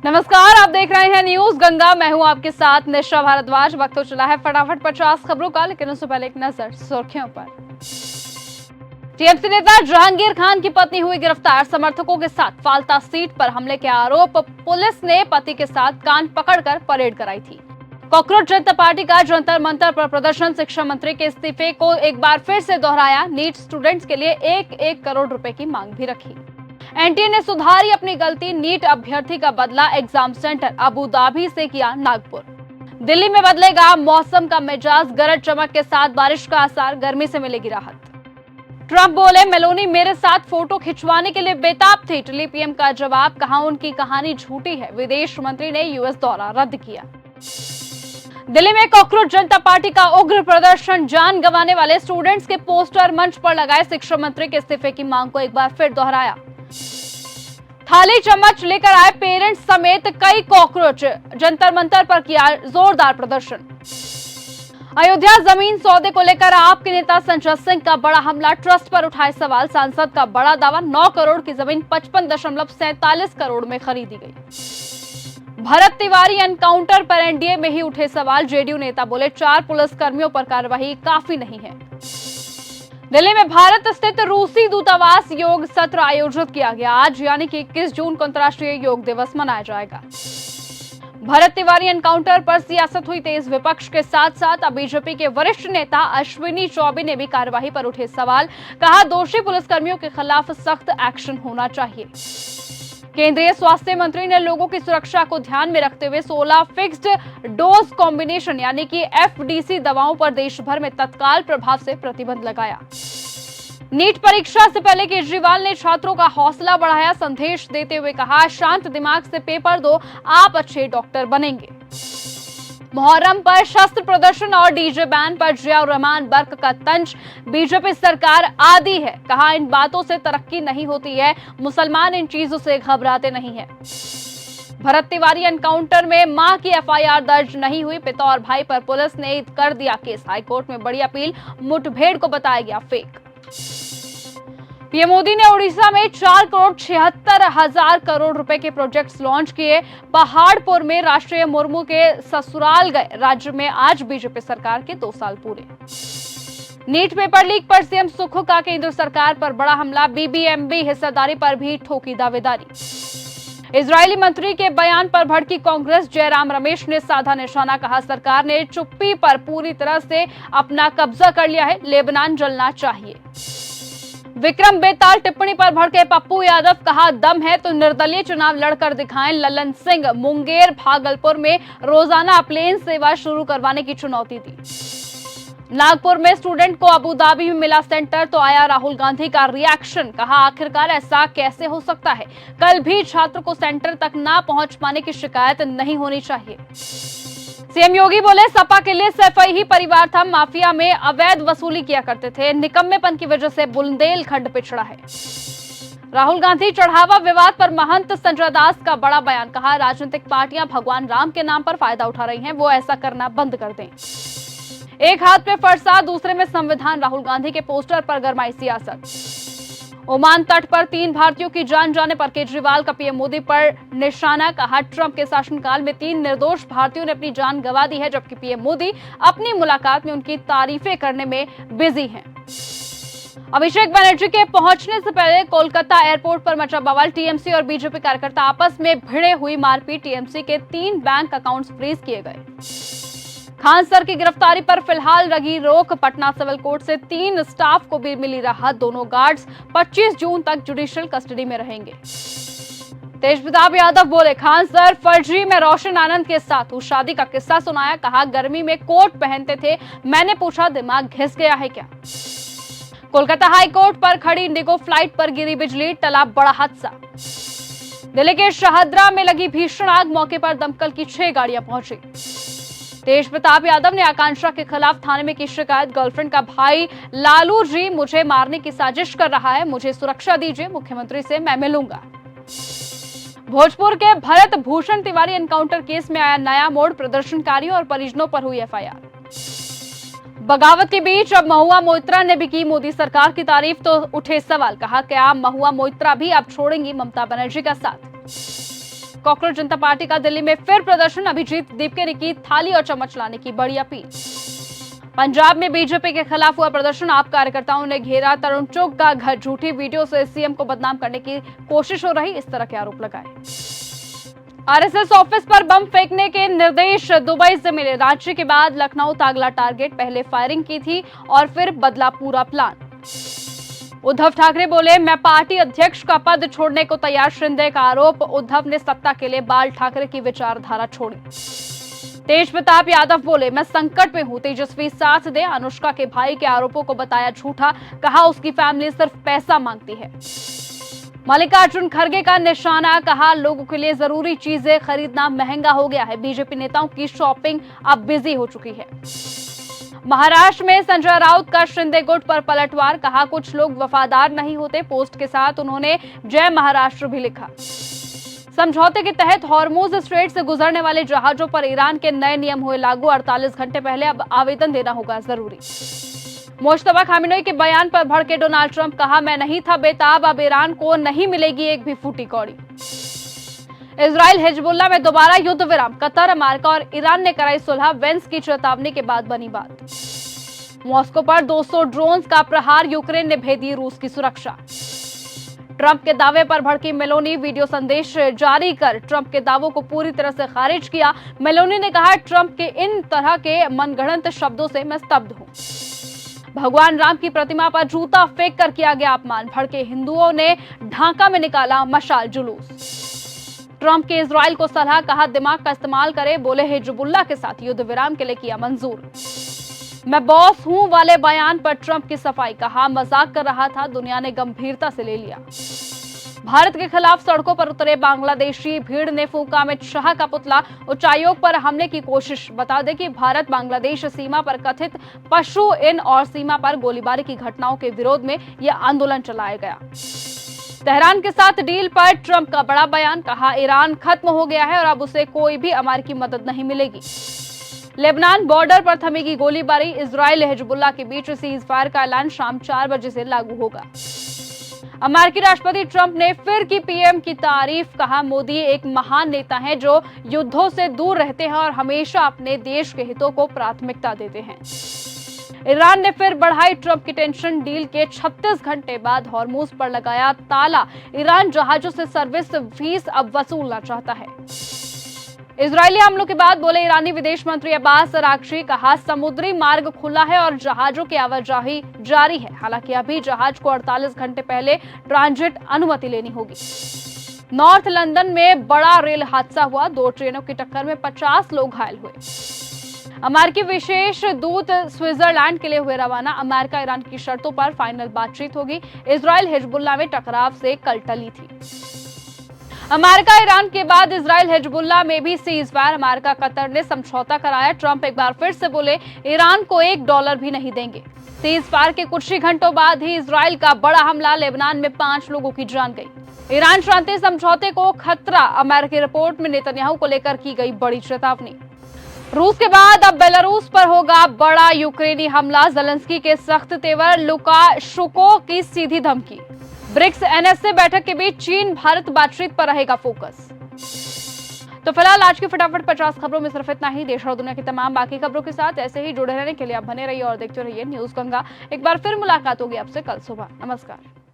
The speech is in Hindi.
नमस्कार, आप देख रहे हैं न्यूज गंगा। मैं हूं आपके साथ निशा भारद्वाज। वक्त तो चला है फटाफट 50 खबरों का, लेकिन उससे पहले एक नजर सुर्खियों पर। टीएमसी नेता जहांगीर खान की पत्नी हुई गिरफ्तार। समर्थकों के साथ फालता सीट पर हमले के आरोप। पुलिस ने पति के साथ कान पकड़कर परेड कराई थी। कॉकरोच जनता पार्टी का जंतर मंतर पर प्रदर्शन। शिक्षा मंत्री के इस्तीफे को एक बार फिर से दोहराया। नीट स्टूडेंट्स के लिए 1-1 करोड़ रुपए की मांग भी रखी। एनटीए ने सुधारी अपनी गलती। नीट अभ्यर्थी का बदला एग्जाम सेंटर। अबू धाबी से किया नागपुर। दिल्ली में बदलेगा मौसम का मिजाज। गरज चमक के साथ बारिश का आसार। गर्मी से मिलेगी राहत। ट्रंप बोले, मेलोनी मेरे साथ फोटो खिंचवाने के लिए बेताब थी। इटली पीएम का जवाब, कहा उनकी कहानी झूठी है। विदेश मंत्री ने यूएस दौरा रद्द किया। दिल्ली में कॉकरोच जनता पार्टी का उग्र प्रदर्शन। जान गंवाने वाले स्टूडेंट्स के पोस्टर मंच पर लगाए। शिक्षा मंत्री के इस्तीफे की मांग को एक बार फिर दोहराया। थाली चम्मच लेकर आए पेरेंट्स समेत कई कॉकरोच। जंतर मंतर पर किया जोरदार प्रदर्शन। अयोध्या जमीन सौदे को लेकर आपके नेता संजय सिंह का बड़ा हमला। ट्रस्ट पर उठाए सवाल। सांसद का बड़ा दावा, 9 करोड़ की जमीन 55.47 करोड़ में खरीदी गई। भरत तिवारी एनकाउंटर पर एनडीए में ही उठे सवाल। जेडीयू नेता बोले, 4 पुलिसकर्मियों पर कार्रवाई काफी नहीं है। दिल्ली में भारत स्थित रूसी दूतावास योग सत्र आयोजित किया गया। आज यानी कि 21 जून को अंतर्राष्ट्रीय योग दिवस मनाया जाएगा। भरत तिवारी एनकाउंटर पर सियासत हुई तेज। विपक्ष के साथ साथ अब बीजेपी के वरिष्ठ नेता अश्विनी चौबे ने भी कार्यवाही पर उठे सवाल। कहा, दोषी पुलिसकर्मियों के खिलाफ सख्त एक्शन होना चाहिए। केंद्रीय स्वास्थ्य मंत्री ने लोगों की सुरक्षा को ध्यान में रखते हुए 16 फिक्स्ड डोज कॉम्बिनेशन यानी कि एफडीसी दवाओं पर देश भर में तत्काल प्रभाव से प्रतिबंध लगाया। नीट परीक्षा से पहले केजरीवाल ने छात्रों का हौसला बढ़ाया। संदेश देते हुए कहा, शांत दिमाग से पेपर दो, आप अच्छे डॉक्टर बनेंगे। मुहर्रम पर शस्त्र प्रदर्शन और डीजे बैन पर जियाउर रहमान बर्क का तंज। बीजेपी सरकार आदी है। कहा, इन बातों से तरक्की नहीं होती है। मुसलमान इन चीजों से घबराते नहीं है। भरत तिवारी एनकाउंटर में मां की एफआईआर दर्ज नहीं हुई। पिता और भाई पर पुलिस ने कर दिया केस। हाईकोर्ट में बड़ी अपील। मुठभेड़ को बताया गया फेक। पीएम मोदी ने उड़ीसा में 4,76,000 करोड़ रुपए के प्रोजेक्ट्स लॉन्च किए। पहाड़पुर में राष्ट्रीय मुर्मू के ससुराल गए। राज्य में आज बीजेपी सरकार के 2 साल पूरे। नीट पेपर लीक पर सीएम सुखो का केंद्र सरकार पर बड़ा हमला। बीबीएमबी हिस्सेदारी पर भी ठोकी दावेदारी। इजरायली मंत्री के बयान पर भड़की कांग्रेस। जयराम रमेश ने साधा निशाना। कहा, सरकार ने चुप्पी पर पूरी तरह से अपना कब्जा कर लिया है। लेबनान जलना चाहिए। विक्रम बेताल टिप्पणी पर भड़के पप्पू यादव। कहा, दम है तो निर्दलीय चुनाव लड़कर दिखाएं। ललन सिंह मुंगेर भागलपुर में रोजाना प्लेन सेवा शुरू करवाने की चुनौती दी। नागपुर में स्टूडेंट को अबू धाबी में मिला सेंटर तो आया राहुल गांधी का रिएक्शन। कहा, आखिरकार ऐसा कैसे हो सकता है। कल भी छात्र को सेंटर तक ना पहुंच पाने की शिकायत नहीं होनी चाहिए। सीएम योगी बोले, सपा के लिए सफाई ही परिवार था। माफिया में अवैध वसूली किया करते थे। निकम्मेपन की वजह से बुंदेलखंड पिछड़ा है। राहुल गांधी चढ़ावा विवाद पर महंत संजय दास का बड़ा बयान। कहा, राजनीतिक पार्टियां भगवान राम के नाम पर फायदा उठा रही हैं। वो ऐसा करना बंद कर दें। एक हाथ में फरसा, दूसरे में संविधान। राहुल गांधी के पोस्टर पर गरमाई सियासत। ओमान तट पर 3 भारतीयों की जान जाने पर केजरीवाल का पीएम मोदी पर निशाना। कहा, ट्रंप के शासनकाल में 3 निर्दोष भारतीयों ने अपनी जान गंवा दी है, जबकि पीएम मोदी अपनी मुलाकात में उनकी तारीफें करने में बिजी हैं। अभिषेक बनर्जी के पहुंचने से पहले कोलकाता एयरपोर्ट पर मचा बवाल। टीएमसी और बीजेपी कार्यकर्ता आपस में भिड़े हुई मारपीट। टीएमसी के 3 बैंक अकाउंट्स फ्रीज किए गए। खान सर की गिरफ्तारी पर फिलहाल लगी रोक। पटना सिविल कोर्ट से 3 स्टाफ को भी मिली राहत। दोनों गार्ड्स 25 जून तक जुडिशियल कस्टडी में रहेंगे। तेज प्रताप यादव बोले, खान सर फर्जी में रोशन आनंद के साथ उस शादी का किस्सा सुनाया। कहा, गर्मी में कोट पहनते थे। मैंने पूछा, दिमाग घिस गया है क्या। कोलकाता हाई कोर्ट पर खड़ी इंडिगो फ्लाइट पर गिरी बिजली। टला बड़ा हादसा। दिल्ली के शाहदरा में लगी भीषण आग। मौके पर दमकल की 6 गाड़ियां पहुंची। तेज प्रताप यादव ने आकांक्षा के खिलाफ थाने में की शिकायत। गर्लफ्रेंड का भाई लालू जी मुझे मारने की साजिश कर रहा है। मुझे सुरक्षा दीजिए, मुख्यमंत्री से मैं मिलूंगा। भोजपुर के भरत भूषण तिवारी एनकाउंटर केस में आया नया मोड़। प्रदर्शनकारियों और परिजनों पर हुई एफआईआर। बगावत के बीच अब महुआ मोइत्रा ने भी की मोदी सरकार की तारीफ तो उठे सवाल। कहा, क्या महुआ मोइत्रा भी अब छोड़ेंगी ममता बनर्जी का साथ। कॉकरोच जनता पार्टी का दिल्ली में फिर प्रदर्शन, अभिजीत दीपके ने की थाली और चम्मच लाने की बड़ी अपील। पंजाब में बीजेपी के खिलाफ हुआ प्रदर्शन, आप कार्यकर्ताओं ने घेरा तरुण चुग का घर, झूठी वीडियो से सीएम को बदनाम करने की कोशिश हो रही, इस तरह के आरोप लगाए। आरएसएस ऑफिस पर बम फेंकने के निर्देश दुबई से मिले, रांची के बाद लखनऊ था अगला टारगेट, पहले फायरिंग की थी और फिर बदला पूरा प्लान। उद्धव ठाकरे बोले, मैं पार्टी अध्यक्ष का पद छोड़ने को तैयार, शिंदे का आरोप, उद्धव ने सत्ता के लिए बाल ठाकरे की विचारधारा छोड़ी। तेज प्रताप यादव बोले, मैं संकट में हूं, तेजस्वी साथ दे, अनुष्का के भाई के आरोपों को बताया झूठा, कहा उसकी फैमिली सिर्फ पैसा मांगती है। मल्लिकार्जुन खड़गे का निशाना, कहा लोगों के लिए जरूरी चीजें खरीदना महंगा हो गया है, बीजेपी नेताओं की शॉपिंग अब बिजी हो चुकी है। महाराष्ट्र में संजय राउत का शिंदे गुट पर पलटवार, कहा कुछ लोग वफादार नहीं होते, पोस्ट के साथ उन्होंने जय महाराष्ट्र भी लिखा। समझौते के तहत हॉर्मुज स्ट्रेट से गुजरने वाले जहाजों पर ईरान के नए नियम हुए लागू, 48 घंटे पहले अब आवेदन देना होगा जरूरी। मुश्तबा खामिनेई के बयान पर भड़के डोनाल्ड ट्रंप, कहा मैं नहीं था बेताब, अब ईरान को नहीं मिलेगी एक भी फूटी कौड़ी। इजराइल हिजबुल्लाह में दोबारा युद्ध विराम, कतर, अमेरिका और ईरान ने कराई सुलह, वेंस की चेतावनी के बाद बनी बात। मॉस्को पर 200 ड्रोन्स का प्रहार, यूक्रेन ने भेदी रूस की सुरक्षा। ट्रंप के दावे पर भड़की मेलोनी, वीडियो संदेश जारी कर ट्रंप के दावों को पूरी तरह से खारिज किया। मेलोनी ने कहा, ट्रंप के इन तरह के मनगढ़ंत शब्दों से मैं स्तब्ध हूं। भगवान राम की प्रतिमा पर जूता फेंक कर किया गया अपमान, भड़के हिंदुओं ने ढाका में निकाला मशाल जुलूस। ट्रंप के इजराइल को सलाह, कहा दिमाग का इस्तेमाल करे, बोले हिजबुल्लाह के साथ युद्ध विराम के लिए किया मंजूर। मैं बॉस हूं वाले बयान पर ट्रंप की सफाई, कहा मजाक कर रहा था, दुनिया ने गंभीरता से ले लिया। भारत के खिलाफ सड़कों पर उतरे बांग्लादेशी, भीड़ ने फूंका अमित शाह का पुतला, उच्चायोग पर हमले की कोशिश। बता दें कि भारत बांग्लादेश सीमा पर कथित पशु इन और सीमा पर गोलीबारी की घटनाओं के विरोध में यह आंदोलन चलाया गया। तेहरान के साथ डील पर ट्रंप का बड़ा बयान, कहा ईरान खत्म हो गया है और अब उसे कोई भी अमेरिकी मदद नहीं मिलेगी। लेबनान बॉर्डर पर थमेगी गोलीबारी, इजराइल हिजबुल्लाह के बीच सीज फायर का ऐलान शाम 4 बजे से लागू होगा। अमेरिकी राष्ट्रपति ट्रंप ने फिर की पीएम की तारीफ, कहा मोदी एक महान नेता हैं जो युद्धों से दूर रहते हैं और हमेशा अपने देश के हितों को प्राथमिकता देते हैं। ईरान ने फिर बढ़ाई ट्रंप की टेंशन, डील के 36 घंटे बाद हॉर्मुज पर लगाया ताला, ईरान जहाजों से सर्विस फीस अब वसूलना चाहता है। इजरायली हमलों के बाद बोले ईरानी विदेश मंत्री अब्बास अराक्ची, कहा समुद्री मार्ग खुला है और जहाजों की आवाजाही जारी है, हालांकि अभी जहाज को 48 घंटे पहले ट्रांजिट अनुमति लेनी होगी। नॉर्थ लंदन में बड़ा रेल हादसा हुआ, 2 ट्रेनों की टक्कर में 50 लोग घायल हुए। अमेरिकी विशेष दूत स्विट्जरलैंड के लिए हुए रवाना, अमेरिका ईरान की शर्तों पर फाइनल बातचीत होगी। इजराइल हिजबुल्लाह में टकराव से कल टली थी। अमेरिका ईरान के बाद इजराइल हिजबुल्लाह में भी सीज फायर, अमेरिका कतर ने समझौता कराया। ट्रंप एक बार फिर से बोले ईरान को $1 भी नहीं देंगे। सीज फायर के कुछ ही घंटों बाद ही इजराइल का बड़ा हमला, लेबनान में 5 लोगों की जान गई। ईरान शांति समझौते को खतरा, अमेरिकी रिपोर्ट में नेतन्याहू को लेकर की गई बड़ी चेतावनी। रूस के बाद अब बेलारूस पर होगा बड़ा यूक्रेनी हमला, ज़ेलेंस्की के सख्त तेवर, लुकाशेंको की सीधी धमकी। ब्रिक्स एनएसए बैठक के बीच चीन भारत बातचीत पर रहेगा फोकस। तो फिलहाल आज की फटाफट 50 खबरों में सिर्फ इतना ही। देश और दुनिया की तमाम बाकी खबरों के साथ ऐसे ही जुड़े रहने के लिए आप बने रहिए और देखते रहिए न्यूज़ गंगा। एक बार फिर मुलाकात होगी आपसे कल सुबह। नमस्कार।